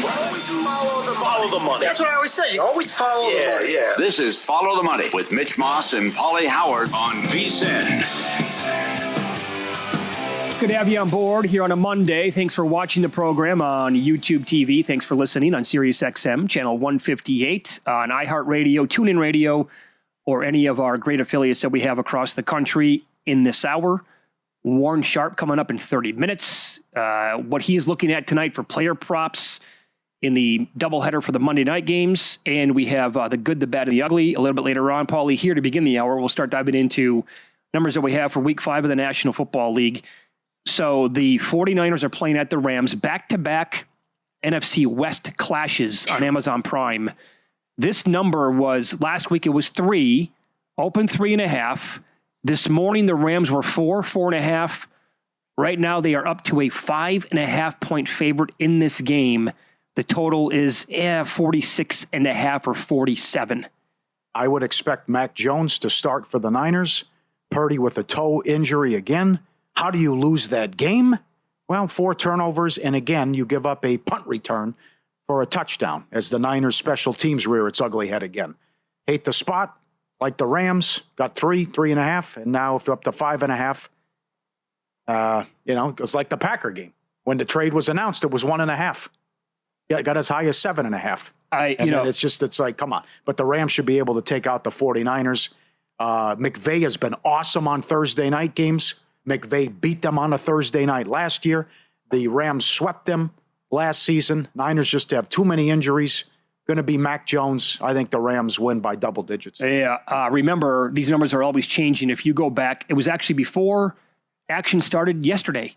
Always follow the money. That's what I always say. You always follow the money. Yeah. This is Follow the Money with Mitch Moss and Pauly Howard on VSiN. Good to have you on board here on a Monday. Thanks for watching the program on YouTube TV. Thanks for listening on Sirius XM, channel 158, on iHeartRadio, TuneIn Radio, or any of our great affiliates that we have across the country in this hour. Warren Sharp coming up in 30 minutes. What he's looking at tonight for player props in the doubleheader for the Monday night games. And we have the good, the bad, and the ugly a little bit later on. Pauly here to begin the hour. We'll start diving into numbers that we have for Week 5 of the National Football League. So the 49ers are playing at the Rams, back-to-back NFC West clashes on Amazon Prime. This number was, last week it was 3, open 3.5. This morning the Rams were 4.5. Right now they are up to a 5.5 point favorite in this game. The total is 46.5 or 47. I would expect Mac Jones to start for the Niners. Purdy with a toe injury again. How do you lose that game? Well, 4 turnovers, and again, you give up a punt return for a touchdown as the Niners special teams rear its ugly head again. Hate the spot, like the Rams, got 3.5, and now if up to 5.5. It was like the Packer game. When the trade was announced, it was 1.5. Yeah, it got as high as 7.5. It's like, come on. But the Rams should be able to take out the 49ers. McVay has been awesome on Thursday night games. McVay beat them on a Thursday night last year. The Rams swept them last season. Niners just have too many injuries. Going to be Mac Jones. I think the Rams win by double digits. Yeah. Remember, these numbers are always changing. If you go back, it was actually before action started yesterday.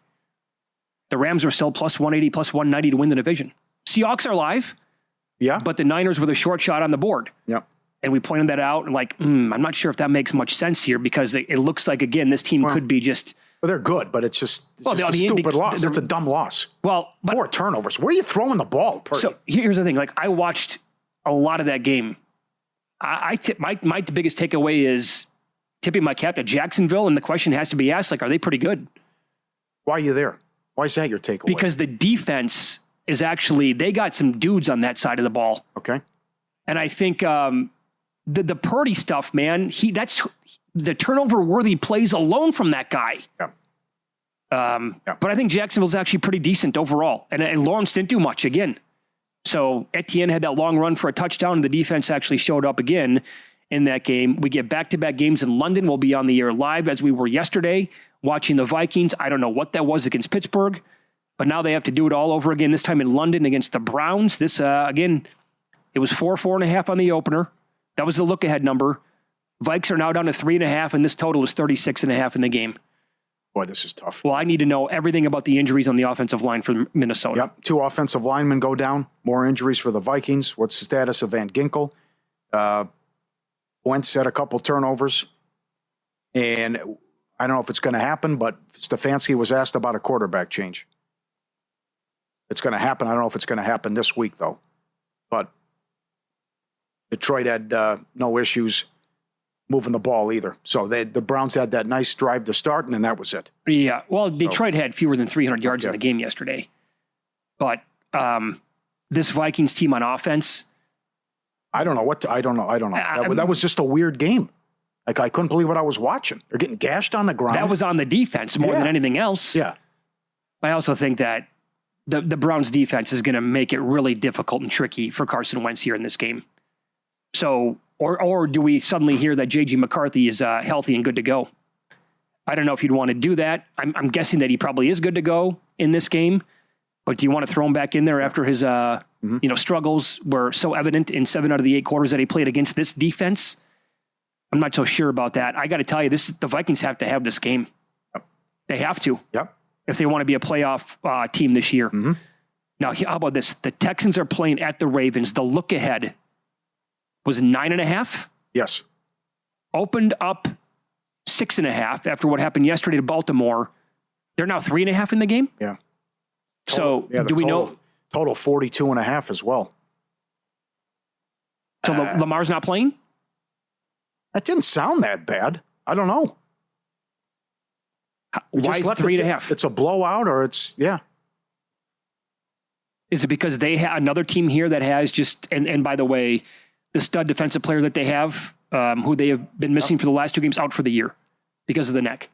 The Rams were still plus 180, plus 190 to win the division. Seahawks are live. Yeah. But the Niners were the short shot on the board. Yeah. And we pointed that out, and I'm not sure if that makes much sense here because it looks like, again, this team could be just... Well, they're good, but it's just a stupid loss. It's a dumb loss. Well, 4 turnovers. Where are you throwing the ball, Purdy? So here's the thing. I watched a lot of that game. I tip my biggest takeaway is tipping my cap to Jacksonville, and the question has to be asked, are they pretty good? Why are you there? Why is that your takeaway? Because the defense is actually... They got some dudes on that side of the ball. Okay. And I think... The Purdy stuff, man, that's the turnover-worthy plays alone from that guy. Yeah. But I think Jacksonville's actually pretty decent overall. And Lawrence didn't do much again. So Etienne had that long run for a touchdown, and the defense actually showed up again in that game. We get back-to-back games in London. We'll be on the air live as we were yesterday, watching the Vikings. I don't know what that was against Pittsburgh, but now they have to do it all over again, this time in London against the Browns. This, again, it was 4.5 on the opener. That was the look-ahead number. Vikes are now down to 3.5, and this total is 36.5 in the game. Boy, this is tough. Well, I need to know everything about the injuries on the offensive line for Minnesota. Yep, 2 offensive linemen go down. More injuries for the Vikings. What's the status of Van Ginkel? Wentz had a couple turnovers. And I don't know if it's going to happen, but Stefanski was asked about a quarterback change. It's going to happen. I don't know if it's going to happen this week, though. But Detroit had no issues moving the ball either. So the Browns had that nice drive to start, and then that was it. Yeah, well, Detroit had fewer than 300 yards in the game yesterday. But this Vikings team on offense... I don't know. That was just a weird game. I couldn't believe what I was watching. They're getting gashed on the ground. That was on the defense more than anything else. Yeah. I also think that the Browns defense is going to make it really difficult and tricky for Carson Wentz here in this game. So, or do we suddenly hear that J.J. McCarthy is healthy and good to go? I don't know if you'd want to do that. I'm guessing that he probably is good to go in this game. But do you want to throw him back in there after his struggles were so evident in 7 out of the 8 quarters that he played against this defense? I'm not so sure about that. I got to tell you, the Vikings have to have this game. Yep. They have to. Yep. If they want to be a playoff team this year. Mm-hmm. Now, how about this? The Texans are playing at the Ravens. The look ahead was 9.5. Yes. Opened up 6.5 after what happened yesterday to Baltimore. They're now 3.5 in the game. Yeah. So do we know? Total 42.5 as well. So Lamar's not playing? That didn't sound that bad. I don't know. Why is 3.5? It's a blowout or it's, yeah. Is it because they have another team here that has just, and by the way, the stud defensive player that they have, who they have been missing for the last 2 games, out for the year because of the neck.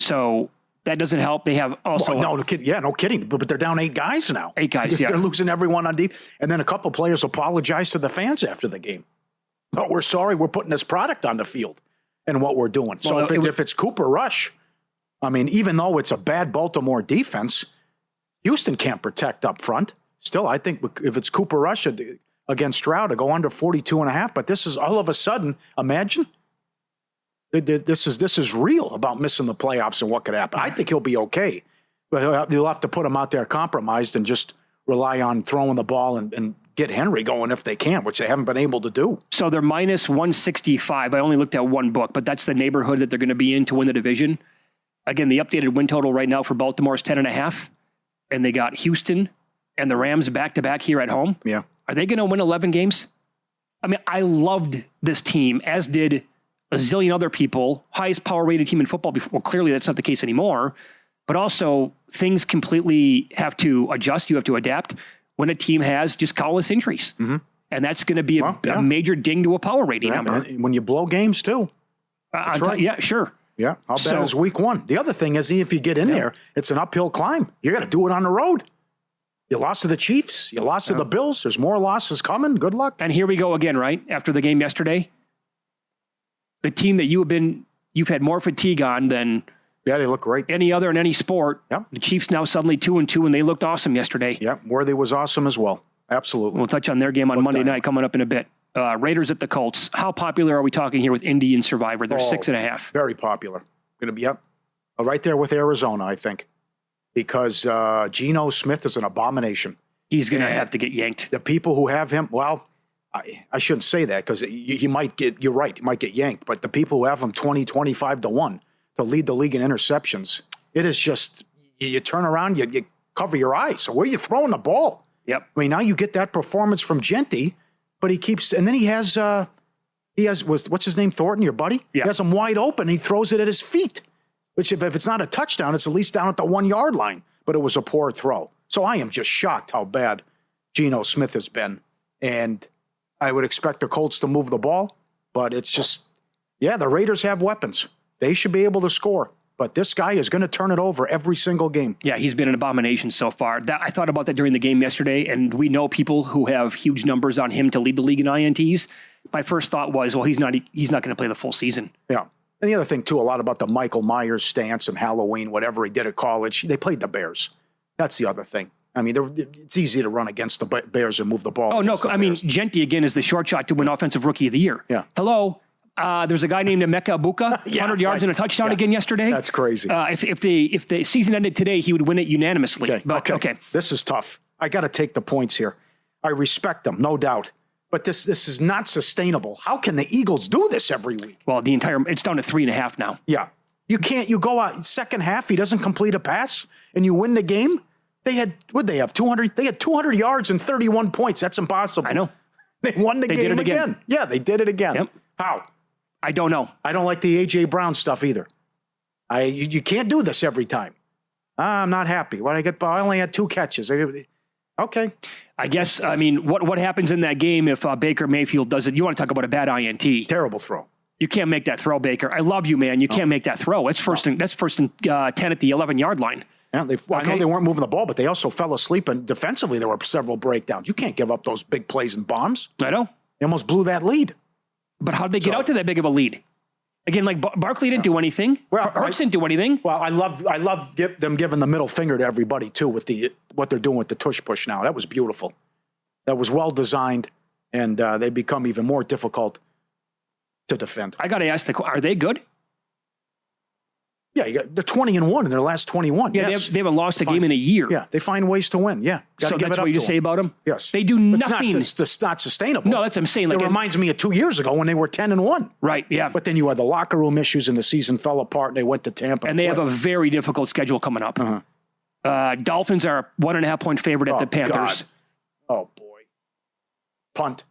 So that doesn't help. They have also... Well, no kidding. But they're down 8 guys now. 8 guys, yeah. They're losing everyone on deep. And then a couple players apologized to the fans after the game. But we're sorry, we're putting this product on the field and what we're doing. So well, if it's Cooper Rush, I mean, even though it's a bad Baltimore defense, Houston can't protect up front. Still, I think if it's Cooper Rush against Stroud to go under 42.5, but this is all of a sudden, imagine, this is real about missing the playoffs and what could happen. I think he'll be okay, but you'll have to put him out there compromised and just rely on throwing the ball and get Henry going if they can, which they haven't been able to do. So they're minus 165. I only looked at one book, but that's the neighborhood that they're going to be in to win the division. Again, the updated win total right now for Baltimore is 10.5, and they got Houston and the Rams back-to-back here at home. Yeah. Are they going to win 11 games? I mean, I loved this team, as did a zillion other people. Highest power-rated team in football before. Well, clearly that's not the case anymore. But also, things completely have to adjust. You have to adapt when a team has just call-less injuries. Mm-hmm. And that's going to be a major ding to a power rating number. And when you blow games, too. That's right. Yeah, sure. Yeah, how bad is week 1? The other thing is, if you get in there, it's an uphill climb. You got to do it on the road. You lost to the Chiefs. You lost to the Bills. There's more losses coming. Good luck. And here we go again, right? After the game yesterday, the team that you've had more fatigue on than they look great. Any other in any sport. Yep. The Chiefs now suddenly 2-2, and they looked awesome yesterday. Yep, Worthy was awesome as well. Absolutely. We'll touch on their game on Monday night coming up in a bit. Raiders at the Colts. How popular are we talking here with Indy and Survivor? They're 6.5. Very popular. Going to be right there with Arizona, I think, because Geno Smith is an abomination. He's going to have to get yanked. The people who have him, well, I shouldn't say that because he might get, you're right, he might get yanked, but the people who have him 20-25 to 1 to lead the league in interceptions, it is just, you turn around, you cover your eyes. So where are you throwing the ball? Yep. I mean, now you get that performance from Genty, but he keeps, and then he has, what's his name, Thornton, your buddy? Yep. He has him wide open. He throws it at his feet, which if it's not a touchdown, it's at least down at the 1 yard line, but it was a poor throw. So I am just shocked how bad Geno Smith has been. And I would expect the Colts to move the ball, but it's just, the Raiders have weapons. They should be able to score. But this guy is going to turn it over every single game. Yeah, he's been an abomination so far. I thought about that during the game yesterday, and we know people who have huge numbers on him to lead the league in INTs. My first thought was, well, he's not going to play the full season. Yeah. And the other thing, too, a lot about the Michael Myers stance and Halloween, whatever he did at college, they played the Bears. That's the other thing. I mean, it's easy to run against the Bears and move the ball. Oh, no. I mean, Genty, again, is the short shot to win Offensive Rookie of the Year. Yeah. Hello. There's a guy named Emeka Ibuka, 100 yards and a touchdown again yesterday. That's crazy. If the season ended today, he would win it unanimously. Okay. But, okay. This is tough. I got to take the points here. I respect them, no doubt. But this is not sustainable. How can the Eagles do this every week? Well, it's down to 3.5 now. Yeah. You go out second half, he doesn't complete a pass, and you win the game? They had 200? They had 200 yards and 31 points. That's impossible. I know. They won the game again. Yeah, they did it again. Yep. How? I don't know. I don't like the A.J. Brown stuff either. You can't do this every time. I'm not happy. I only had 2 catches. Okay. I guess, I mean, what happens in that game if Baker Mayfield does it? You want to talk about a bad INT. Terrible throw. You can't make that throw, Baker. I love you, man. You can't make that throw. That's first and 10 at the 11-yard line. Yeah, I know they weren't moving the ball, but they also fell asleep, and defensively there were several breakdowns. You can't give up those big plays and bombs. I know. They almost blew that lead. But how did they get out to that big of a lead? Again, like Barkley didn't do anything. Well, Hurts didn't do anything. Well, I love them giving the middle finger to everybody too with what they're doing with the tush push now. That was beautiful. That was well designed, and they become even more difficult to defend. I got to ask are they good? Yeah, they're 20-1 in their last 21. Yeah, yes. they haven't lost a game in a year. Yeah, they find ways to win. Yeah, so that's what you just say about them. Yes, they do nothing. It's not sustainable. No, that's what I'm saying. It reminds me of 2 years ago when they were 10-1. Right. Yeah. But then you had the locker room issues, and the season fell apart, and they went to Tampa. And they have a very difficult schedule coming up. Uh-huh. Dolphins are a 1.5 point favorite at the Panthers. God. Oh boy, punt.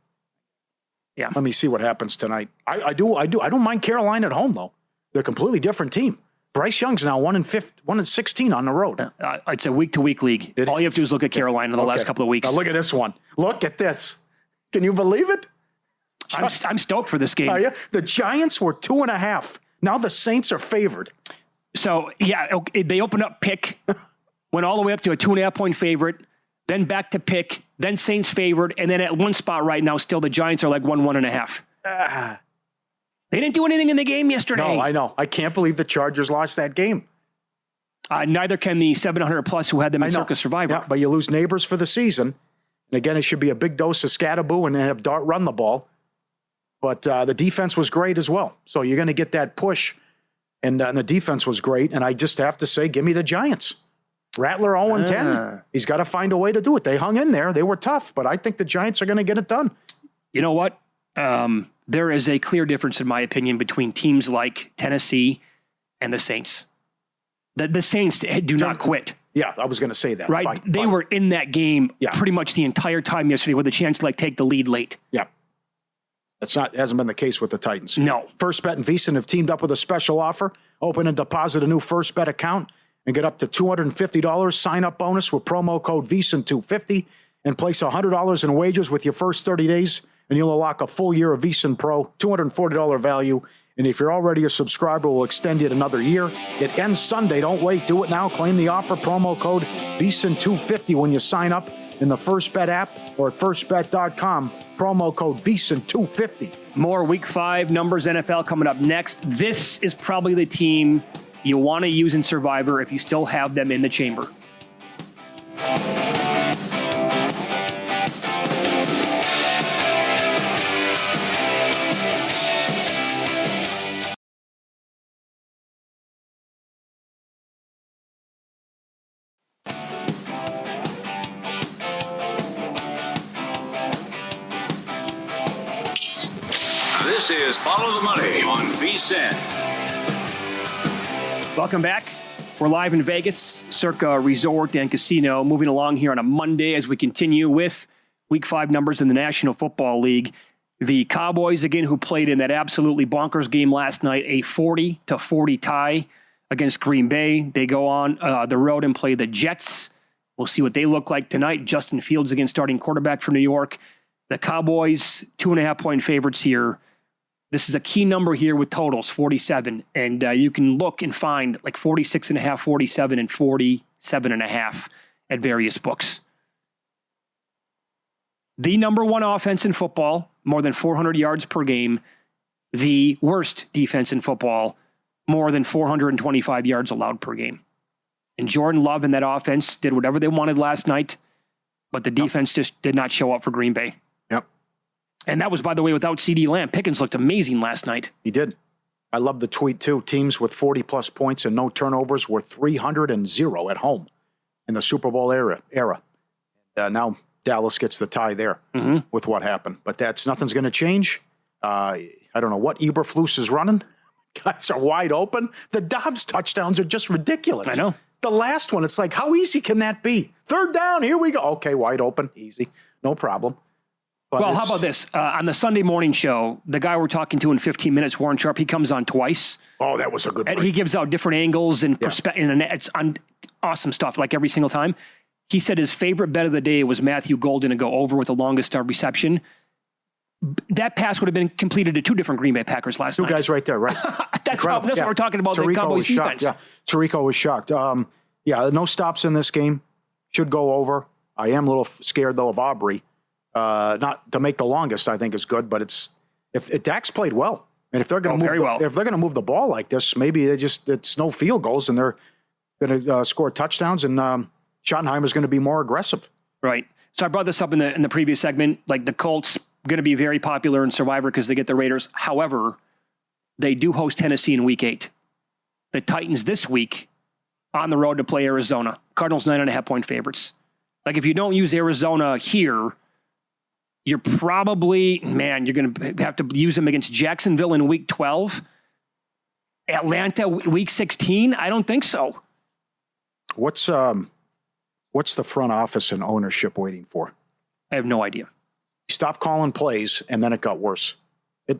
Yeah. Let me see what happens tonight. I don't mind Carolina at home though. They're a completely different team. Bryce Young's now 1-16 on the road. It's a week-to-week league. All you have to do is look at Carolina in the last couple of weeks. Now look at this one. Look at this. Can you believe it? I'm stoked for this game. Are you? The Giants were 2.5. Now the Saints are favored. So, they opened up pick, went all the way up to a 2.5-point favorite, then back to pick, then Saints favored, and then at one spot right now, still the Giants are like 1.5. They didn't do anything in the game yesterday. No, I know. I can't believe the Chargers lost that game. Neither can the 700-plus who had them in Circus Survivor. Yeah, but you lose Neighbors for the season. And again, it should be a big dose of Scatterboo and have Dart run the ball. But the defense was great as well. So you're going to get that push. And the defense was great. And I just have to say, give me the Giants. Rattler 0-10. He's got to find a way to do it. They hung in there. They were tough. But I think the Giants are going to get it done. You know what? There is a clear difference, in my opinion, between teams like Tennessee and the Saints. The Saints do not quit. Yeah, I was going to say that. Right? They were in that game pretty much the entire time yesterday with a chance to take the lead late. Yeah. Hasn't been the case with the Titans. No. First Bet and VSiN have teamed up with a special offer. Open and deposit a new First Bet account and get up to $250 sign-up bonus with promo code VSiN250 and place $100 in wagers with your first 30 days. And you'll unlock a full year of VSiN Pro, $240 value. And if you're already a subscriber, we'll extend it another year. It ends Sunday. Don't wait. Do it now. Claim the offer. Promo code VSiN250 when you sign up in the First Bet app or at firstbet.com. Promo code VSiN250. More Week 5 numbers NFL coming up next. This is probably the team you want to use in Survivor if you still have them in the chamber. This is Follow the Money on VSiN. Welcome back. We're live in Vegas, Circa Resort and Casino. Moving along here on a Monday as we continue with Week 5 numbers in the National Football League. The Cowboys, again, who played in that absolutely bonkers game last night, a 40-40 tie against Green Bay. They go on the road and play the Jets. We'll see what they look like tonight. Justin Fields again, starting quarterback for New York. The Cowboys, 2.5-point favorites here. This is a key number here with totals, 47. And you can look and find like 46.5, 47, and 47.5 at various books. The number one offense in football, more than 400 yards per game. The worst defense in football, more than 425 yards allowed per game. And Jordan Love and that offense did whatever they wanted last night, but the defense just did not show up for Green Bay. Yep. And that was, by the way, without CeeDee Lamb. Pickens looked amazing last night. He did. I love the tweet, too. Teams with 40-plus points and no turnovers were 300-0 at home in the Super Bowl era. Now Dallas gets the tie there with what happened. But nothing's going to change. I don't know what Eberflus is running. Guys are wide open. The Dobbs touchdowns are just ridiculous. I know. The last one, it's like, how easy can that be? Third down, here we go. Okay, wide open, easy. No problem. But well, how about this? On the Sunday morning show, the guy we're talking to in 15 minutes, Warren Sharp, he comes on twice. Oh, that was a good And break. he gives out different angles and perspective. And it's awesome stuff, like every single time. He said his favorite bet of the day was Matthew Golden to go over with the longest reception. That pass would have been completed to two different Green Bay Packers last night. Two guys right there, right? That's what we're talking about, the Cowboys defense. Yeah, Tirico was shocked. No stops in this game. Should go over. I am a little scared, though, of Aubrey. Not to make the longest, I think is good, but if Dak's played well, and if they're going to move the ball like this, maybe it's no field goals and they're going to score touchdowns, and Schottenheimer's going to be more aggressive. Right. So I brought this up in the previous segment. Like the Colts going to be very popular in Survivor because they get the Raiders. However, they do host Tennessee in Week 8. The Titans this week on the road to play Arizona. Cardinals 9.5-point favorites. Like if you don't use Arizona here, you're probably, you're going to have to use them against Jacksonville in Week 12. Atlanta, Week 16? I don't think so. What's the front office and ownership waiting for? I have no idea. Stop calling plays, and then it got worse. You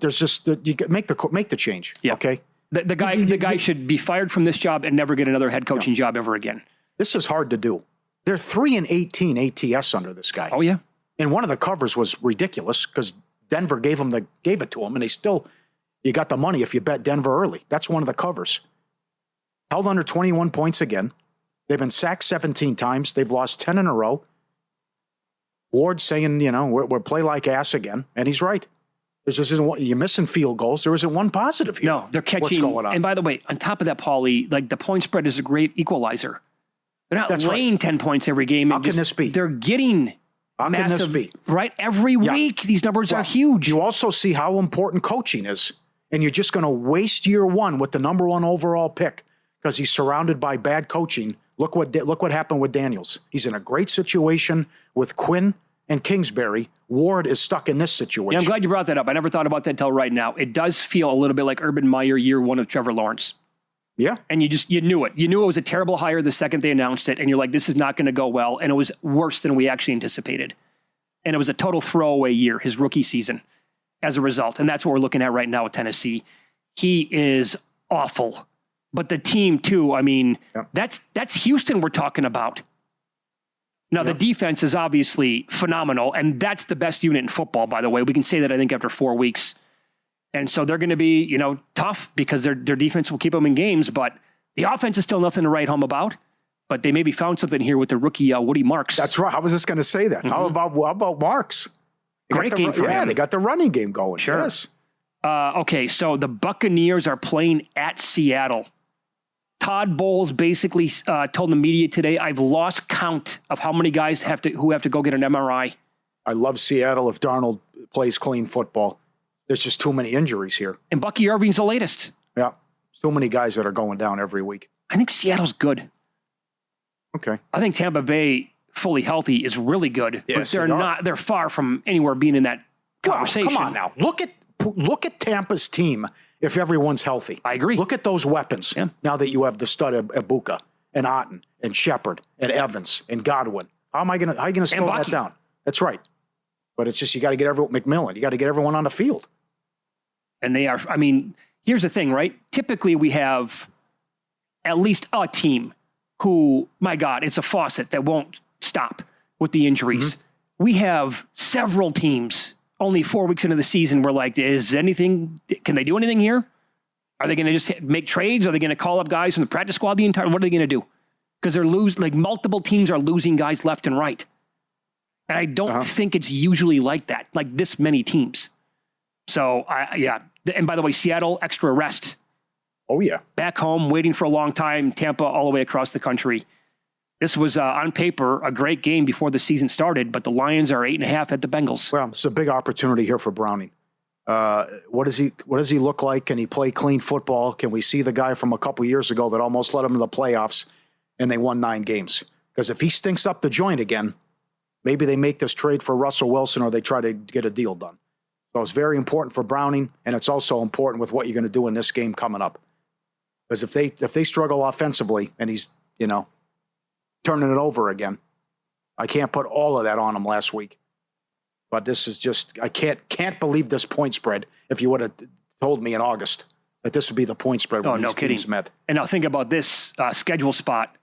make the change, okay? The guy should be fired from this job and never get another head coaching job ever again. This is hard to do. They're 3-18 ATS under this guy. Oh, yeah. And one of the covers was ridiculous because Denver gave it to him, and you got the money if you bet Denver early. That's one of the covers. Held under 21 points again. They've been sacked 17 times. They've lost 10 in a row. Ward saying, we're play like ass again, and he's right. You're missing field goals. There isn't one positive here. No, they're catching. What's going on? And by the way, on top of that, Pauly, like the point spread is a great equalizer. They're not laying 10 points every game. How can this be? They're getting How can this be? Right? Every week, these numbers are huge. You also see how important coaching is, and you're just going to waste year one with the number one overall pick because he's surrounded by bad coaching. Look what happened with Daniels. He's in a great situation with Quinn and Kingsbury. Ward is stuck in this situation. Yeah, I'm glad you brought that up. I never thought about that until right now. It does feel a little bit like Urban Meyer year one of Trevor Lawrence. Yeah. And you knew it. You knew it was a terrible hire the second they announced it, and you're like, this is not going to go well. And it was worse than we actually anticipated. And it was a total throwaway year, his rookie season, as a result. And that's what we're looking at right now with Tennessee. He is awful. But the team, too, I mean, that's Houston we're talking about. Now, the defense is obviously phenomenal, and that's the best unit in football, by the way. We can say that, I think, after 4 weeks. And so they're going to be, tough because their defense will keep them in games, but the offense is still nothing to write home about. But they maybe found something here with the rookie Woody Marks. That's right. I was just going to say that. Mm-hmm. How about Marks? Great game for him. Yeah, they got the running game going. Sure. Yes. Okay, so the Buccaneers are playing at Seattle. Todd Bowles basically told the media today, I've lost count of how many guys who have to go get an MRI. I love Seattle if Darnold plays clean football. There's just too many injuries here. And Bucky Irving's the latest. Yeah. So many guys that are going down every week. I think Seattle's good. Okay. I think Tampa Bay, fully healthy, is really good. Yes, but they're far from anywhere being in that conversation. Come on now. Look at Tampa's team if everyone's healthy. I agree. Look at those weapons. Yeah. Now that you have the stud of Ibuka and Otten and Shepard and Evans and Godwin. How are you going to slow that down? That's right. But it's just you got to get McMillan. You got to get everyone on the field. And they are, I mean, here's the thing, right? Typically we have at least a team who, my God, it's a faucet that won't stop with the injuries. Mm-hmm. We have several teams only 4 weeks into the season. We're like, can they do anything here? Are they going to just make trades? Are they going to call up guys from the practice squad what are they going to do? Because multiple teams are losing guys left and right. And I don't think it's usually like that, like this many teams. So, and by the way, Seattle, extra rest. Oh, yeah. Back home, waiting for a long time. Tampa, all the way across the country. This was, on paper, a great game before the season started, but the Lions are 8.5 at the Bengals. Well, it's a big opportunity here for Browning. What does he look like? Can he play clean football? Can we see the guy from a couple years ago that almost led him to the playoffs and they won 9 games? Because if he stinks up the joint again, maybe they make this trade for Russell Wilson or they try to get a deal done. So it's very important for Browning, and it's also important with what you're going to do in this game coming up. Because if they struggle offensively and he's, turning it over again, I can't put all of that on him last week. But this is just, I can't believe this point spread if you would have told me in August that this would be the point spread when these teams met. And now think about this schedule spot.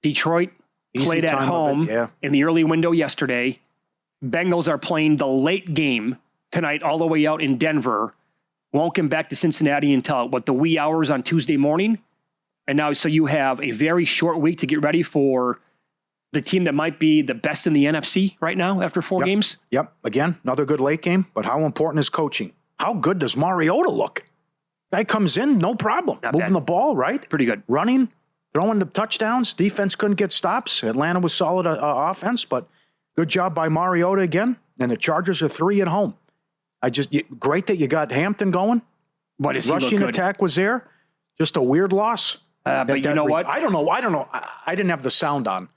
Detroit played at home in the early window yesterday. Bengals are playing the late game tonight all the way out in Denver. Won't come back to Cincinnati until, the wee hours on Tuesday morning? And now, so you have a very short week to get ready for the team that might be the best in the NFC right now after 4 games? Yep. Again, another good late game, but how important is coaching? How good does Mariota look? Guy comes in, no problem. Moving the ball, right? Pretty good. Running, throwing the touchdowns. Defense couldn't get stops. Atlanta was solid offense, but good job by Mariota again. And the Chargers are 3 at home. Great that you got Hampton going. What is rushing attack was there. Just a weird loss. But you know what? I don't know. I didn't have the sound on.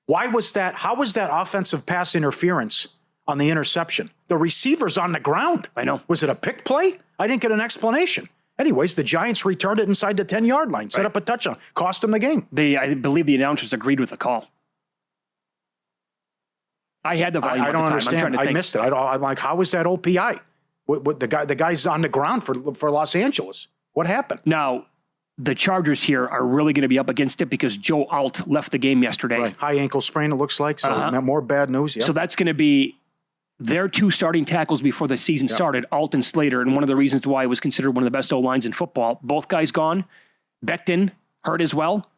Why was that? How was that offensive pass interference on the interception? The receiver's on the ground. I know. Was it a pick play? I didn't get an explanation. Anyways, the Giants returned it inside the 10-yard line, set up a touchdown, cost them the game. I believe the announcers agreed with the call. I had the volume. I don't understand. I missed it. I'm like, how is that OPI? What the guy's on the ground for Los Angeles. What happened? Now, the Chargers here are really going to be up against it because Joe Alt left the game yesterday. Right. High ankle sprain, it looks like. So more bad news. Yep. So that's going to be their two starting tackles before the season started, Alt and Slater. And one of the reasons why it was considered one of the best O-lines in football. Both guys gone. Becton hurt as well.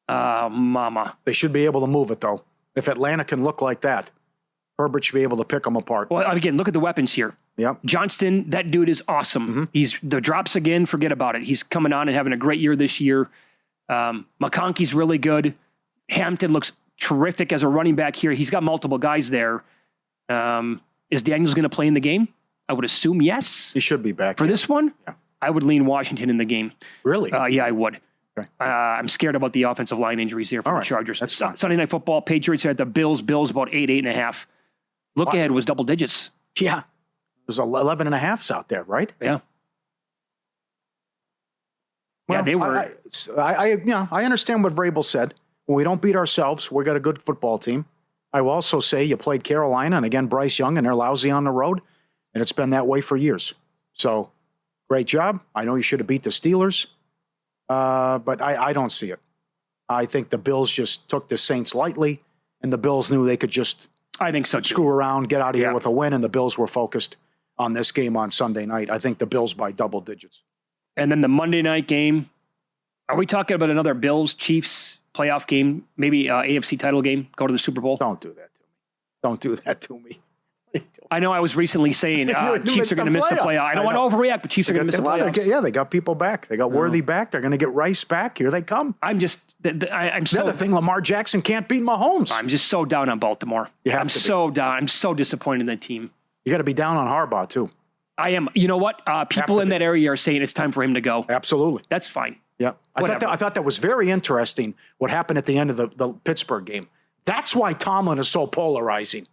Mama. They should be able to move it, though. If Atlanta can look like that, Herbert should be able to pick them apart. Well, again, look at the weapons here. Yep. Johnston, that dude is awesome. Mm-hmm. He's the drops again, forget about it. He's coming on and having a great year this year. McConkey's really good. Hampton looks terrific as a running back here. He's got multiple guys there. Is Daniels going to play in the game? I would assume yes. He should be back. For this one? Yeah. I would lean Washington in the game. Really? Yeah, I would. Okay. I'm scared about the offensive line injuries here for the Chargers. That's fine. Sunday Night Football, Patriots are at the Bills. Bills about 8.5. Look ahead was double digits. Yeah. There's 11.5s out there, right? Yeah. Well, yeah, they were. I understand what Vrabel said. When we don't beat ourselves, we got a good football team. I will also say you played Carolina and again Bryce Young, and they're lousy on the road, and it's been that way for years. So, great job. I know you should have beat the Steelers, but I don't see it. I think the Bills just took the Saints lightly, and the Bills knew they could just screw around, get out of here with a win, and the Bills were focused on this game on Sunday night. I think the Bills by double digits. And then the Monday night game, are we talking about another Bills-Chiefs playoff game, maybe AFC title game, go to the Super Bowl? Don't do that to me. Don't do that to me. I know I was recently saying Chiefs are going to miss the playoff. I don't want to overreact, but Chiefs are going to miss the playoffs. They got people back. They got Worthy back. They're going to get Rice back. Here they come. I'm so... The other thing, Lamar Jackson can't beat Mahomes. I'm just so down on Baltimore. I'm so down. I'm so disappointed in that team. You got to be down on Harbaugh, too. I am. You know what? People in that area are saying it's time for him to go. Absolutely. That's fine. Yeah. I thought that was very interesting what happened at the end of the Pittsburgh game. That's why Tomlin is so polarizing.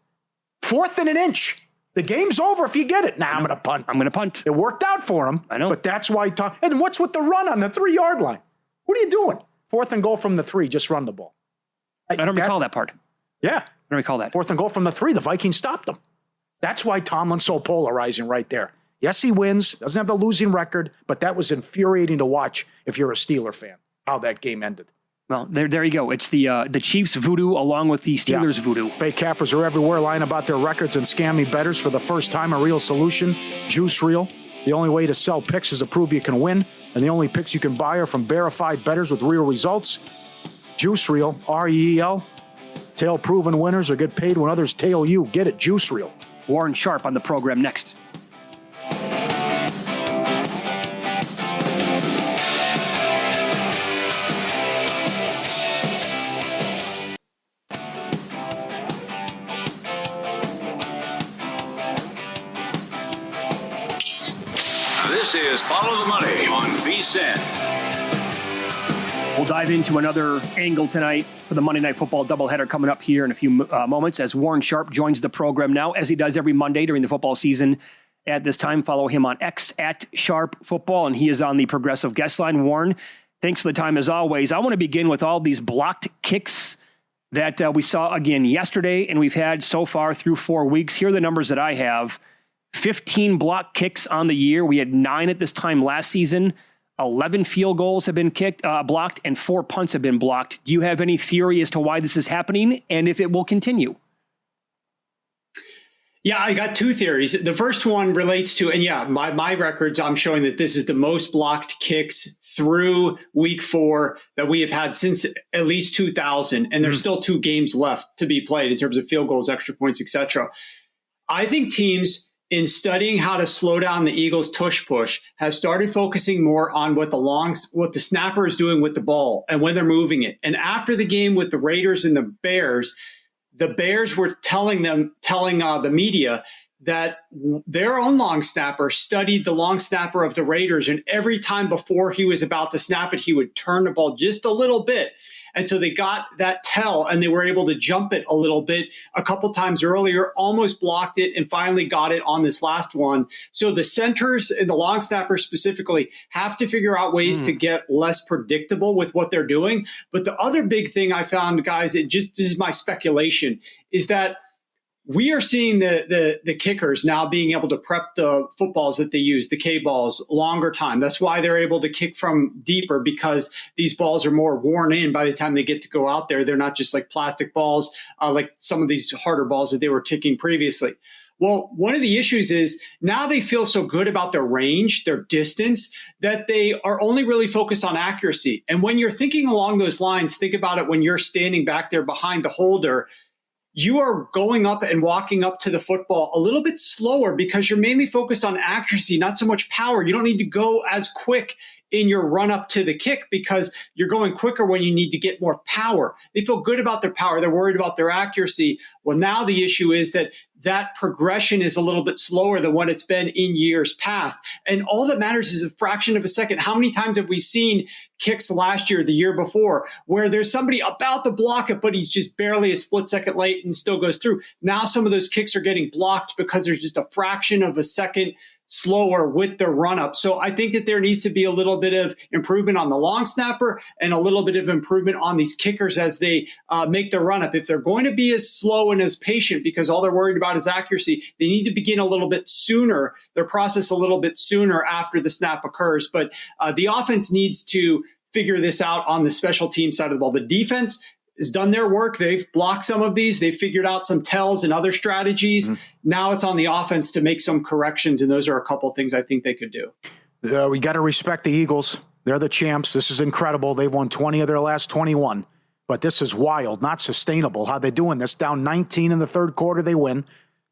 4th and an inch. The game's over if you get it. Nah, I'm going to punt. I'm going to punt. It worked out for him. I know. But that's why and what's with the run on the 3-yard line? What are you doing? 4th and goal from the 3. Just run the ball. I don't recall that part. Yeah. I don't recall that. 4th and goal from the 3. The Vikings stopped them. That's why Tomlin's so polarizing right there. Yes, he wins. Doesn't have the losing record, but that was infuriating to watch if you're a Steeler fan, how that game ended. Well, there you go. It's the Chiefs voodoo along with the Steelers voodoo. Fake cappers are everywhere lying about their records and scamming bettors. For the first time, a real solution. Juice Reel. The only way to sell picks is to prove you can win, and the only picks you can buy are from verified bettors with real results. Juice Reel, REEL. Tail proven winners or get paid when others tail you. Get it, Juice Reel. Warren Sharp on the program next. This is Follow the Money on VSiN. We'll dive into another angle tonight for the Monday Night Football doubleheader coming up here in a few moments as Warren Sharp joins the program now, as he does every Monday during the football season. At this time, follow him on X at Sharp Football, and he is on the Progressive Guest Line. Warren, thanks for the time as always. I want to begin with all these blocked kicks that we saw again yesterday, and we've had so far through 4 weeks. Here are the numbers that I have. 15 block kicks on the year. We had 9 at this time last season. 11 field goals have been blocked, and 4 punts have been blocked. Do you have any theory as to why this is happening and if it will continue? Yeah, I got 2 theories. The first one relates to, and my records, I'm showing that this is the most blocked kicks through week 4 that we have had since at least 2000. And there's still 2 games left to be played in terms of field goals, extra points, etc. I think teams, in studying how to slow down the Eagles' tush push, have started focusing more on what the snapper is doing with the ball and when they're moving it. And after the game with the Raiders and the Bears were telling the media that their own long snapper studied the long snapper of the Raiders, and every time before he was about to snap it, he would turn the ball just a little bit. And so they got that tell, and they were able to jump it a little bit a couple times earlier, almost blocked it, and finally got it on this last one. So the centers and the long snappers specifically have to figure out ways to get less predictable with what they're doing. But the other big thing I found, guys, this is my speculation, is that we are seeing the kickers now being able to prep the footballs that they use, the K balls, longer time. That's why they're able to kick from deeper, because these balls are more worn in by the time they get to go out there. They're not just like plastic balls, like some of these harder balls that they were kicking previously. Well, one of the issues is now they feel so good about their range, their distance, that they are only really focused on accuracy. And when you're thinking along those lines, think about it when you're standing back there behind the holder. You are going up and walking up to the football a little bit slower because you're mainly focused on accuracy, not so much power. You don't need to go as quick in your run up to the kick because you're going quicker when you need to get more power. They feel good about their power. They're worried about their accuracy. Well, now the issue is that progression is a little bit slower than what it's been in years past. And all that matters is a fraction of a second. How many times have we seen kicks last year, the year before, where there's somebody about to block it, but he's just barely a split second late and still goes through? Now some of those kicks are getting blocked because there's just a fraction of a second slower with the run up. So I think that there needs to be a little bit of improvement on the long snapper and a little bit of improvement on these kickers as they make the run up. If they're going to be as slow and as patient because all they're worried about is accuracy, they need to begin a little bit sooner, their process a little bit sooner after the snap occurs. But the offense needs to figure this out on the special team side of the ball. The defense has done their work. They've blocked some of these. They've figured out some tells and other strategies. Mm-hmm. Now it's on the offense to make some corrections, and those are a couple of things I think they could do. We got to respect the Eagles. They're the champs. This is incredible. They've won 20 of their last 21. But this is wild, not sustainable. How they doing this? Down 19 in the third quarter, they win.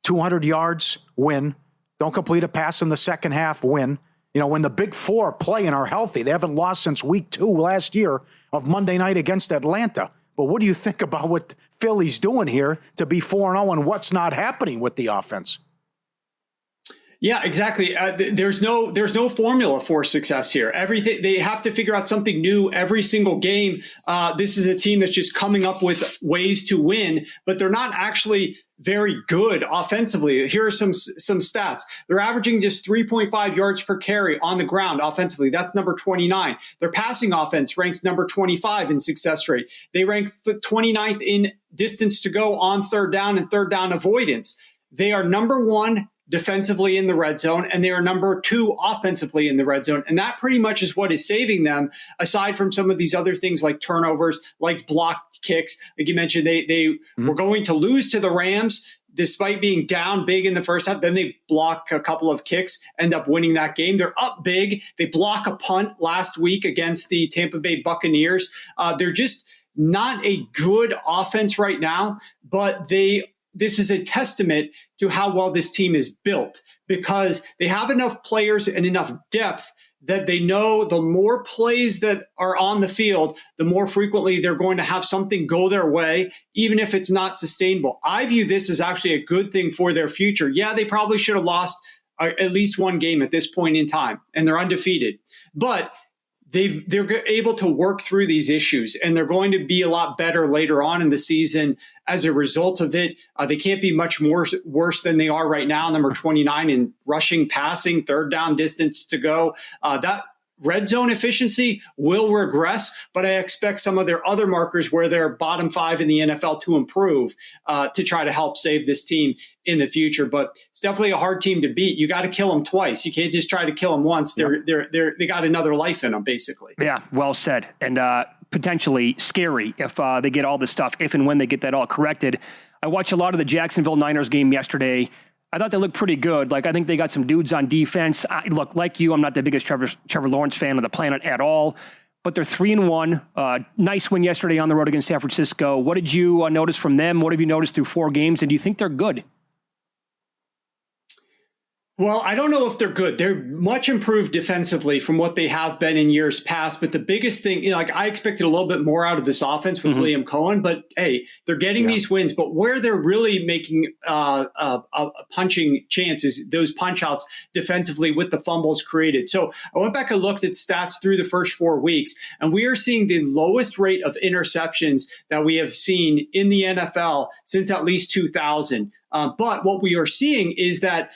200 yards, win. Don't complete a pass in the second half, win. You know, when the big four play and are healthy, they haven't lost since week 2 last year of Monday night against Atlanta. But what do you think about what Philly's doing here to be 4-0 and what's not happening with the offense? Yeah, exactly. There's no formula for success here. Everything, they have to figure out something new every single game. This is a team that's just coming up with ways to win, but they're not actually very good offensively. Here are some stats. They're averaging just 3.5 yards per carry on the ground offensively. That's number 29. Their passing offense ranks number 25 in success rate. They rank 29th in distance to go on third down and third down avoidance. They are number 1 defensively in the red zone, and they are number 2 offensively in the red zone. And that pretty much is what is saving them, aside from some of these other things like turnovers, like blocked kicks. Like you mentioned, they were going to lose to the Rams despite being down big in the first half. Then they block a couple of kicks, end up winning that game. They're up big. They block a punt last week against the Tampa Bay Buccaneers. They're just not a good offense right now, but this is a testament to how well this team is built, because they have enough players and enough depth that they know the more plays that are on the field, the more frequently they're going to have something go their way, even if it's not sustainable. I view this as actually a good thing for their future. Yeah, they probably should have lost at least one game at this point in time, and they're undefeated. But they're able to work through these issues, and they're going to be a lot better later on in the season as a result of it. They can't be much worse than they are right now. Number 29 in rushing, passing, third down distance to go. That red zone efficiency will regress, but I expect some of their other markers where they're bottom 5 in the NFL to improve to try to help save this team in the future. But it's definitely a hard team to beat. You got to kill them twice. You can't just try to kill them once. They got another life in them, basically. Yeah, well said. And potentially scary if they get all this stuff, if and when they get that all corrected. I watched a lot of the Jacksonville Niners game yesterday. I thought they looked pretty good. Like, I think they got some dudes on defense. Look, like you, I'm not the biggest Trevor Lawrence fan of the planet at all, but they're 3-1. Nice win yesterday on the road against San Francisco. What did you notice from them? What have you noticed through 4 games? And do you think they're good? Well, I don't know if they're good. They're much improved defensively from what they have been in years past. But the biggest thing, like I expected a little bit more out of this offense with Liam Cohen. But hey, they're getting these wins. But where they're really making a punching chances, those punch outs defensively with the fumbles created. So I went back and looked at stats through the first 4 weeks, and we are seeing the lowest rate of interceptions that we have seen in the NFL since at least 2000. But what we are seeing is that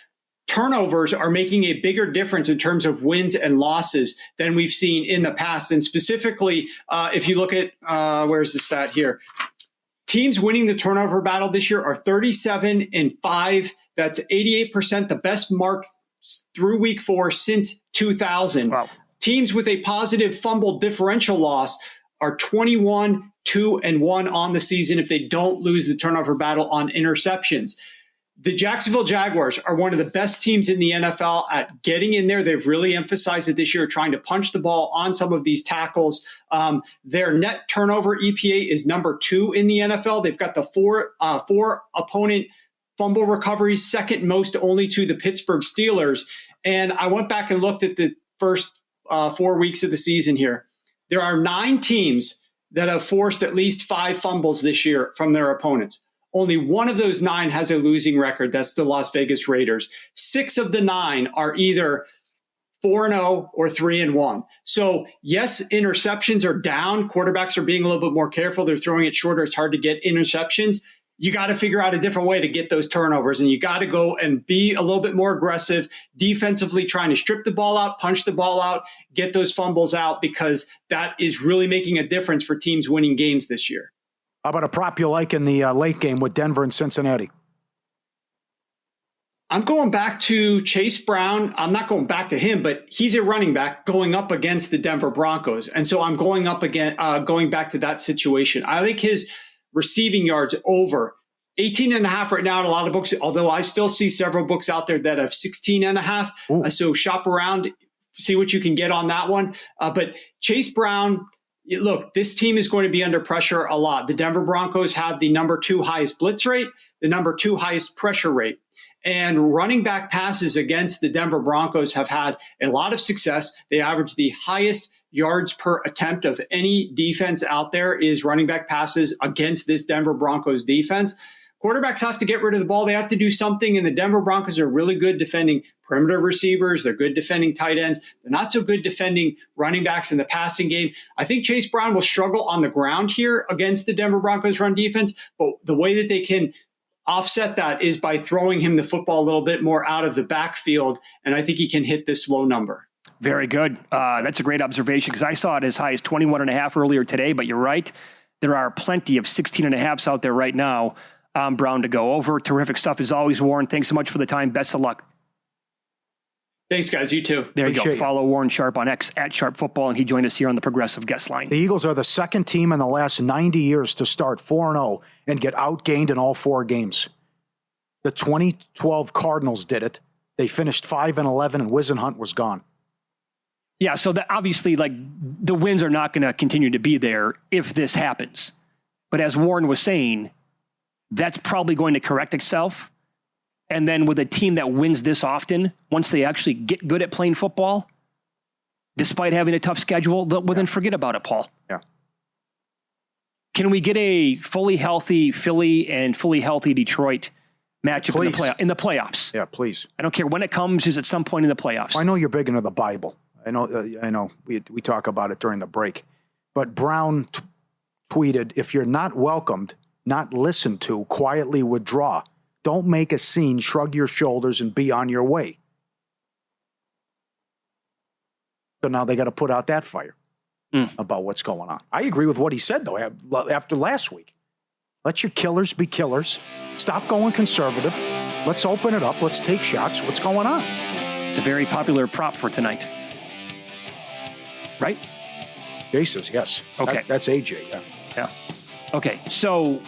turnovers are making a bigger difference in terms of wins and losses than we've seen in the past. And specifically, if you look at, where's the stat here? teams winning the turnover battle this year are 37-5. That's 88%, the best mark through week 4 since 2000. Wow. Teams with a positive fumble differential loss are 21-2-1 on the season if they don't lose the turnover battle on interceptions. The Jacksonville Jaguars are one of the best teams in the NFL at getting in there. They've really emphasized it this year, trying to punch the ball on some of these tackles. Their net turnover EPA is number 2 in the NFL. They've got the four opponent fumble recoveries, second most only to the Pittsburgh Steelers. And I went back and looked at the first 4 weeks of the season here. There are 9 teams that have forced at least 5 fumbles this year from their opponents. Only one of those 9 has a losing record. That's the Las Vegas Raiders. 6 of the 9 are either 4-0 or 3-1. So yes, interceptions are down. Quarterbacks are being a little bit more careful. They're throwing it shorter. It's hard to get interceptions. You got to figure out a different way to get those turnovers, and you got to go and be a little bit more aggressive defensively, trying to strip the ball out, punch the ball out, get those fumbles out, because that is really making a difference for teams winning games this year. How about a prop you like in the late game with Denver and Cincinnati? I'm going back to Chase Brown. I'm not going back to him, but he's a running back going up against the Denver Broncos. And so I'm going back to that situation. I like his receiving yards over 18.5 right now in a lot of books, although I still see several books out there that have 16.5. So shop around, see what you can get on that one. But Chase Brown, look, this team is going to be under pressure a lot. The Denver Broncos have the number 2 highest blitz rate, the number 2 highest pressure rate. And running back passes against the Denver Broncos have had a lot of success. They average the highest yards per attempt of any defense out there is running back passes against this Denver Broncos defense. Quarterbacks have to get rid of the ball. They have to do something, and the Denver Broncos are really good defending perimeter receivers. They're good defending tight ends. They're not so good defending running backs in the passing game. I think Chase Brown will struggle on the ground here against the Denver Broncos run defense, but the way that they can offset that is by throwing him the football a little bit more out of the backfield, and I think he can hit this low number. Very good. That's a great observation, because I saw it as high as 21.5 earlier today, but you're right. There are plenty of 16.5s out there right now. Brown to go over. Terrific stuff as always, Warren. Thanks so much for the time. Best of luck. Thanks, guys. You too. There you go. Follow Warren Sharp on X at Sharp Football, and he joined us here on the Progressive Guest Line. The Eagles are the second team in the last 90 years to start 4-0 and get outgained in all 4 games. The 2012 Cardinals did it. They finished 5-11, and Whisenhunt was gone. Yeah, so that obviously, like, the wins are not going to continue to be there if this happens. But as Warren was saying, that's probably going to correct itself. And then with a team that wins this often, once they actually get good at playing football, despite having a tough schedule, well, then forget about it, Paul. Yeah. Can we get a fully healthy Philly and fully healthy Detroit matchup in the playoffs? Yeah, please. I don't care when it comes, is at some point in the playoffs. I know you're big into the Bible. I know. We talk about it during the break. But Brown tweeted, if you're not welcomed, not listened to, quietly withdraw. Don't make a scene, shrug your shoulders, and be on your way. So now they got to put out that fire about what's going on. I agree with what he said, though, after last week. Let your killers be killers. Stop going conservative. Let's open it up. Let's take shots. What's going on? It's a very popular prop for tonight. Right? Aces, yes. Okay. That's AJ, yeah. Yeah. Okay, so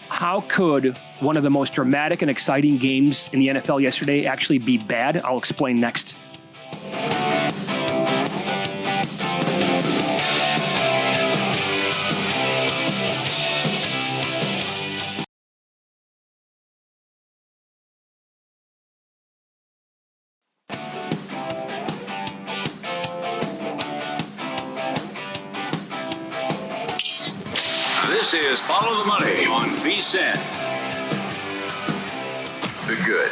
how could one of the most dramatic and exciting games in the NFL yesterday actually be bad? I'll explain next. This is Follow the Money on VSiN. The good.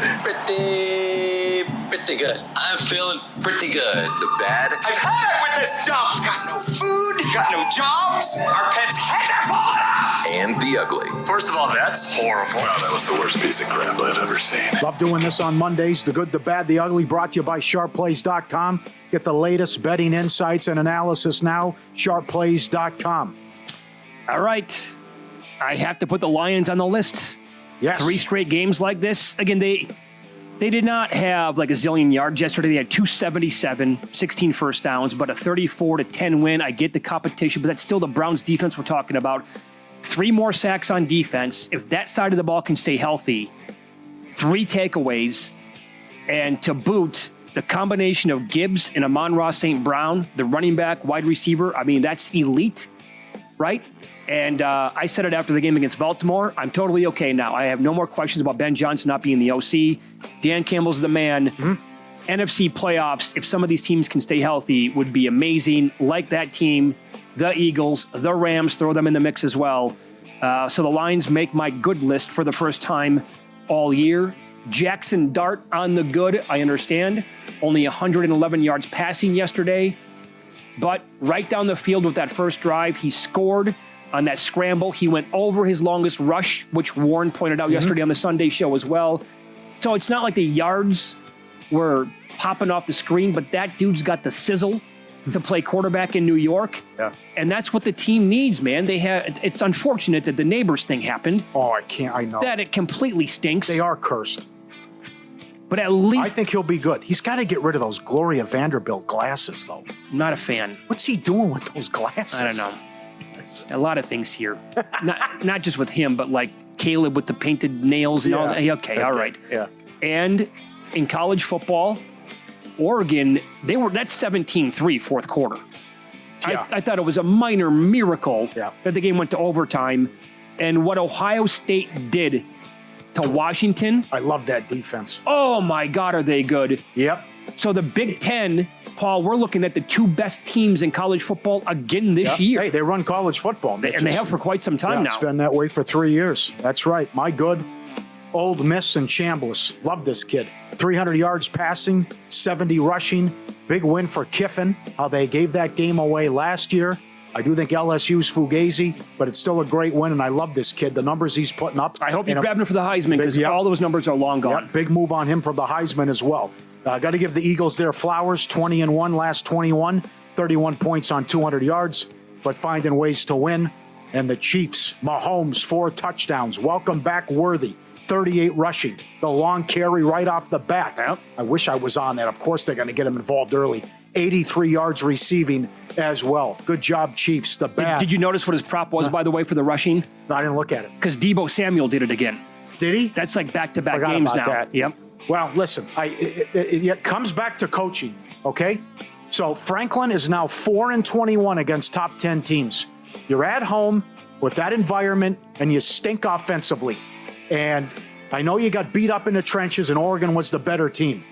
Pretty good. I'm feeling pretty good. The bad. I've had it with this dump. Got no food, got no jobs. Our pets' heads are falling off. And the ugly. First of all, that's horrible. Wow, that was the worst piece of crap I've ever seen. Love doing this on Mondays. The good, the bad, the ugly, brought to you by sharpplays.com. Get the latest betting insights and analysis now. Sharpplays.com. All right. I have to put the Lions on the list. Yes. 3 straight games like this. Again, they did not have like a zillion yards yesterday. They had 277, 16 first downs, but a 34-10 win. I get the competition, but that's still the Browns defense we're talking about. 3 more sacks on defense. If that side of the ball can stay healthy, 3 takeaways, and to boot, the combination of Gibbs and Amon-Ra St. Brown, the running back, wide receiver, I mean, that's elite, right? And I said it after the game against Baltimore. I'm totally okay now. I have no more questions about Ben Johnson not being the OC. Dan Campbell's the man. NFC playoffs, if some of these teams can stay healthy, would be amazing. Like that team, the Eagles, the Rams, throw them in the mix as well. So the Lions make my good list for the first time all year. Jackson Dart on the good, I understand. Only 111 yards passing yesterday. But right down the field with that first drive, he scored on that scramble. He went over his longest rush, which Warren pointed out yesterday on the Sunday show as well. So it's not like the yards were popping off the screen, but that dude's got the sizzle to play quarterback in New York. Yeah. And that's what the team needs, man. It's unfortunate that the neighbors thing happened. Oh, I know. That it completely stinks. They are cursed. But at least I think he'll be good. He's got to get rid of those Gloria Vanderbilt glasses, though. I'm not a fan. What's he doing with those glasses? I don't know. A lot of things here. not just with him, but like Caleb with the painted nails and all that. Okay, all right. Yeah. And in college football, Oregon, that's 17-3 fourth quarter. Yeah. I thought it was a minor miracle Yeah. that the game went to overtime. And what Ohio State did to Washington. I love that defense. Oh, my God, are they good. Yep. So the Big Ten, Paul, we're looking at the 2 best teams in college football again this year. Hey, they run college football. And they have for quite some time now. It's been that way for 3 years. That's right. My good Old Miss and Chambliss. Love this kid. 300 yards passing, 70 rushing. Big win for Kiffin, how they gave that game away last year. I do think LSU's fugazi, but it's still a great win, and I love this kid. The numbers he's putting up. I hope you grabbed him for the Heisman because all those numbers are long gone. Big move on him for the Heisman as well. Got to give the Eagles their flowers. 20-1 last 21, 31 points on 200 yards, but finding ways to win. And the Chiefs, Mahomes, 4 touchdowns. Welcome back, Worthy. 38 rushing. The long carry right off the bat. Yep. I wish I was on that. Of course, they're going to get him involved early. 83 yards receiving as well. Good job, Chiefs. The bad. Did you notice what his prop was, by the way, for the rushing? I didn't look at it. Because Deebo Samuel did it again. Did he? That's like back-to-back Forgot games about now. that. Yep. Well, listen, it comes back to coaching, okay? So Franklin is now 4-21 against top 10 teams. You're at home with that environment, and you stink offensively. And I know you got beat up in the trenches, and Oregon was the better team.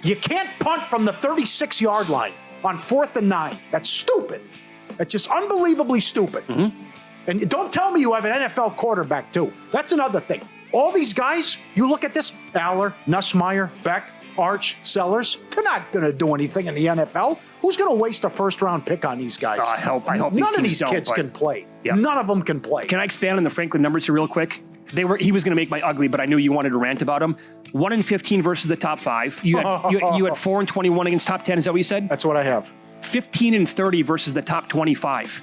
You can't punt from the 36-yard line on 4th and 9. That's stupid. That's just unbelievably stupid. And don't tell me you have an NFL quarterback, too. That's another thing. All these guys, you look at this, Aller, Nussmeier, Beck, Arch, Sellers, they're not going to do anything in the NFL. Who's going to waste a first-round pick on these guys? I hope None of these kids can play. Yeah. None of them can play. Can I expand on the Franklin numbers here real quick? He was going to make my ugly, but I knew you wanted to rant about him. 1-15 versus the top 5. You had 4-21 against top 10. Is that what you said? That's what I have. 15-30 versus the top 25.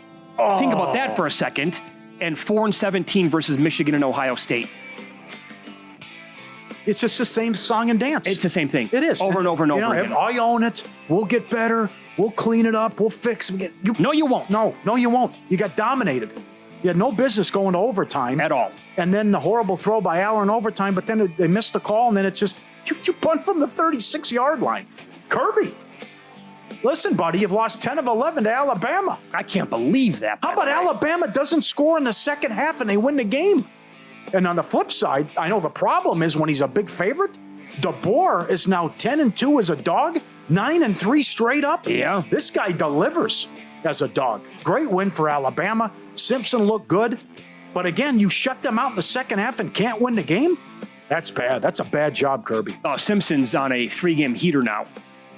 Think about that for a second. And 4-17 versus Michigan and Ohio State. It's just the same song and dance. It's the same thing. It is. Over and over and over again. I own it. We'll get better. We'll clean it up. We'll fix it. No, you won't. No, you won't. You got dominated. You had no business going to overtime. At all. And then the horrible throw by Aller in overtime, but then they missed the call, and then it's just, you punt from the 36-yard line. Kirby, listen, buddy, you've lost 10 of 11 to Alabama. I can't believe that. How about Alabama doesn't score in the second half and they win the game? And on the flip side, I know the problem is when he's a big favorite, DeBoer is now 10-2 as a dog, 9-3 straight up. Yeah. This guy delivers as a dog. Great win for Alabama. Simpson looked good. But again, you shut them out in the second half and can't win the game? That's bad. That's a bad job, Kirby. Oh, Simpson's on a 3-game heater now.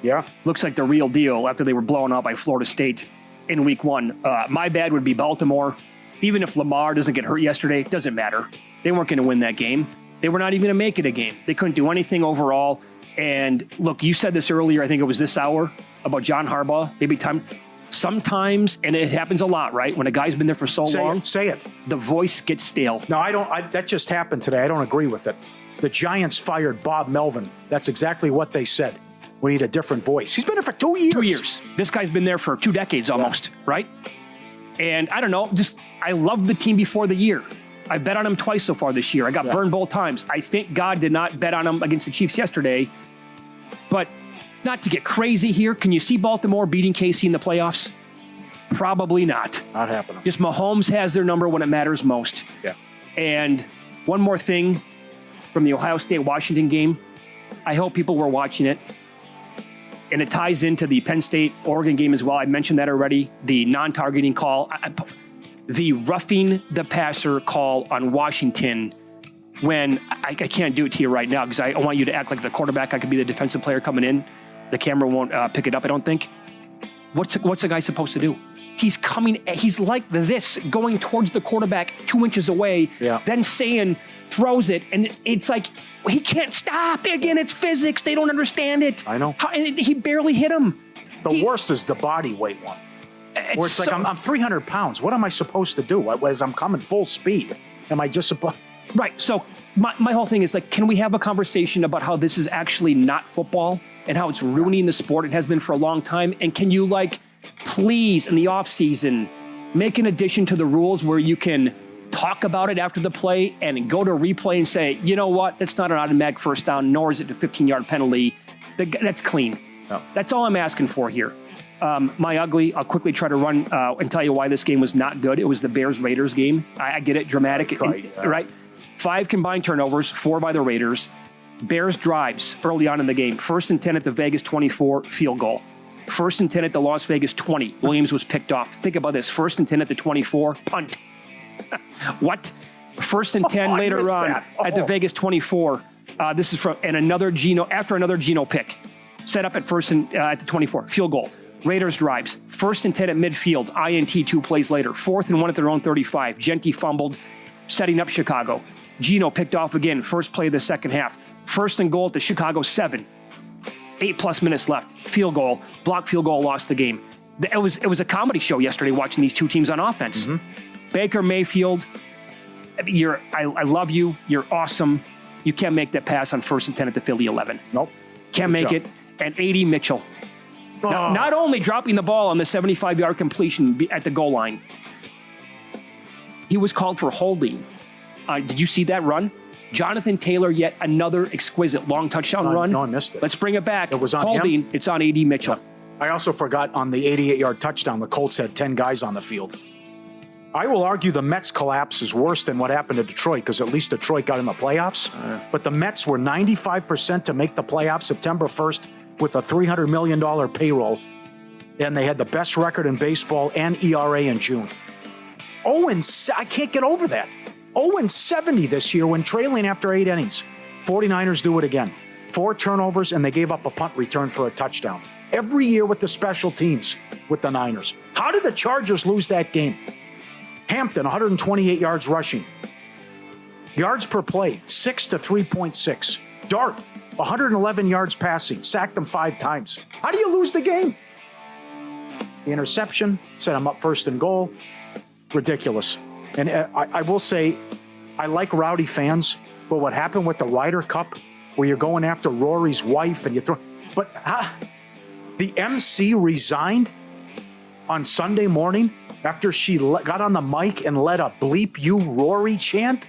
Yeah. Looks like the real deal after they were blown out by Florida State in week 1. My bad would be Baltimore. Even if Lamar doesn't get hurt yesterday, it doesn't matter. They weren't going to win that game. They were not even going to make it a game. They couldn't do anything overall. And look, you said this earlier, I think it was this hour, about John Harbaugh. Maybe time. sometimes, and it happens a lot, right? When a guy's been there for so long. Say it. The voice gets stale. No, I don't. That just happened today. I don't agree with it. The Giants fired Bob Melvin. That's exactly what they said. We need a different voice. He's been there for 2 years. 2 years. This guy's been there for 2 decades almost, right? And I don't know, I love the team before the year. I bet on him twice so far this year. I got burned both times. I think God did not bet on him against the Chiefs yesterday. But not to get crazy here, can you see Baltimore beating KC in the playoffs? Probably not. Not happening. Just Mahomes has their number when it matters most. Yeah. And one more thing from the Ohio State-Washington game. I hope people were watching it. And it ties into the Penn State-Oregon game as well. I mentioned that already. The non-targeting call. The roughing the passer call on Washington when I can't do it to you right now because I want you to act like the quarterback. I could be the defensive player coming in. The camera won't pick it up, I don't think. What's a guy supposed to do? He's like this, going towards the quarterback 2 inches away, then throws it, and it's like, he can't stop. Again, it's physics. They don't understand it. I know. He barely hit him. The worst is the body weight one. Where it's like, I'm 300 pounds. What am I supposed to do as I'm coming full speed? Am I just supposed... Right. So my whole thing is like, can we have a conversation about how this is actually not football and how it's ruining the sport? It has been for a long time. And can you, please, in the off season, make an addition to the rules where you can talk about it after the play and go to replay and say, you know what, that's not an automatic first down, nor is it a 15-yard penalty. That's clean. No. That's all I'm asking for here. My ugly, I'll quickly try to run and tell you why this game was not good. It was the Bears-Raiders game. I get it, dramatic, right? 5 combined turnovers, 4 by the Raiders. Bears drives early on in the game. 1st and 10 at the Vegas 24, field goal. 1st and 10 at the Las Vegas 20. Williams was picked off. Think about this. 1st and 10 at the 24, punt. What? 1st and 10 later on at the Vegas 24. This is from another Geno pick. Set up at 1st and at the 24, field goal. Raiders drives. 1st and 10 at midfield. INT 2 plays later. 4th and 1 at their own 35. Genty fumbled, setting up Chicago. Geno picked off again. First play of the second half. 1st and goal at the Chicago 7. 8+ minutes left. Field goal. Blocked field goal, lost the game. It was a comedy show yesterday watching these two teams on offense. Mm-hmm. Baker Mayfield, I love you. You're awesome. You can't make that pass on 1st and 10 at the Philly 11. Nope. Can't make it. And A.D. Mitchell. Now, not only dropping the ball on the 75-yard completion at the goal line, he was called for holding. Did you see that run? Jonathan Taylor, yet another exquisite long touchdown run. No, I missed it. Let's bring it back. It was on holding. him? It's on A.D. Mitchell. I also forgot on the 88-yard touchdown, the Colts had 10 guys on the field. I will argue the Mets collapse is worse than what happened to Detroit because at least Detroit got in the playoffs. But the Mets were 95% to make the playoffs September 1st with a $300 million payroll. And they had the best record in baseball and ERA in June. I can't get over that. 0-70 this year when trailing after 8 innings. 49ers do it again. 4 turnovers, and they gave up a punt return for a touchdown. Every year with the special teams with the Niners. How did the Chargers lose that game? Hampton, 128 yards rushing. Yards per play, 6 to 3.6. Dart, 111 yards passing. Sacked them 5 times. How do you lose the game? The interception, set them up 1st and goal. Ridiculous. And I will say, I like rowdy fans, but what happened with the Ryder Cup, where you're going after Rory's wife and you throw... But the MC resigned on Sunday morning after she got on the mic and led a bleep you Rory chant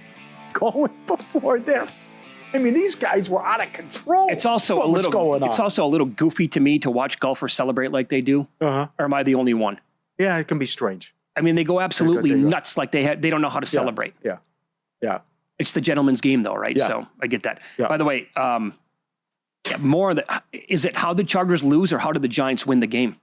going before this. I mean, these guys were out of control. It's also also a little goofy to me to watch golfers celebrate like they do. Or am I the only one? Yeah, it can be strange. I mean, they go absolutely nuts like they don't know how to celebrate. Yeah. It's the gentleman's game, though, right? Yeah. So I get that. Yeah. By the way, more of the, is it how the Chargers lose or how did the Giants win the game?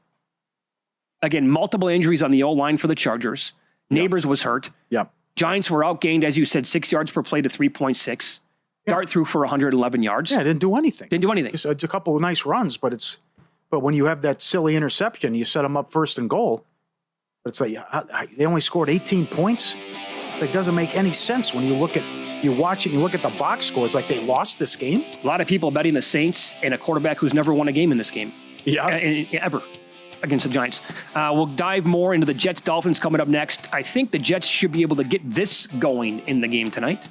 Again, multiple injuries on the O-line for the Chargers. Neighbors was hurt. Yeah. Giants were outgained, as you said, 6 yards per play to 3.6. Dart threw for 111 yards. Yeah, didn't do anything. It's a couple of nice runs, but when you have that silly interception, you set them up 1st and goal. But it's like they only scored 18 points. It doesn't make any sense when you look at the box score. It's like they lost this game. A lot of people betting the Saints and a quarterback who's never won a game in this game. Yeah, ever. against the Giants. We'll dive more into the Jets-Dolphins coming up next. I think the Jets should be able to get this going in the game tonight.